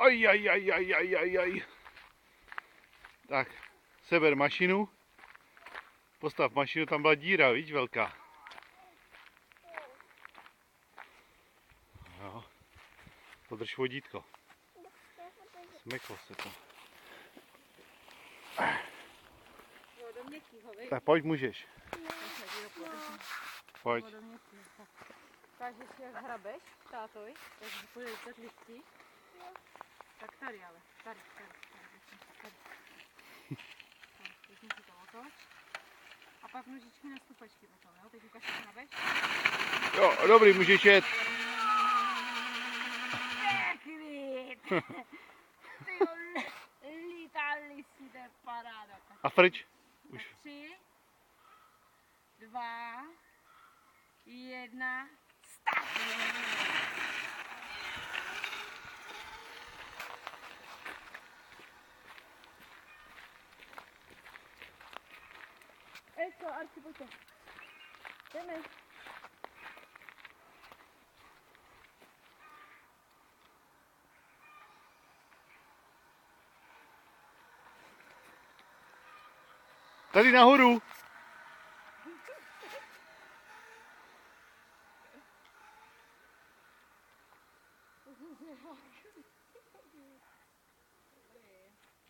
Aj, aj, aj, aj, aj, aj, aj. Tak, seber mašinu. Postav mašinu, tam byla díra, víš, velká. Jo. Podrž vodítko. Smeklo se to. Tak pojď, můžeš. Pojď. Ukážeš, jak hrabeš tátovi, takže podejte listí. Tak tady ale, tady. Vezmi si to otoč. A pak nožičky na stupačky potom, jo? Teď ukáž, jak hrabeš. Jo, dobrý, můžeš jet. Pěkný! Ty lítali si, to je paráda. A pryč. Už. 3, 2, 1, start! Co, Arči, pojďte. Jdeme. Tady nahoru.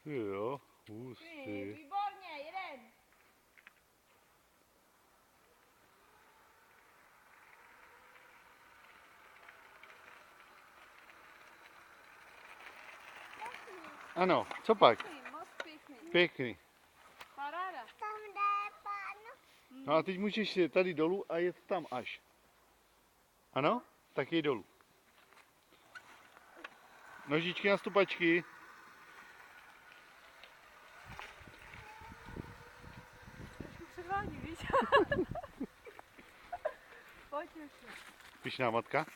Jo, hustý. Výborně, jeden. Ano, co pak? Moc pěkný. Pěkný. Paráda. No a teď můžeš jít tady dolů a jet tam až. Ano? Tak jej dolů. Nožičky na stupačky. Trošku předvádí, víš? Pojď ještě. Pyšná matka.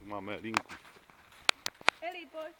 Máme linku. Eli, pojď.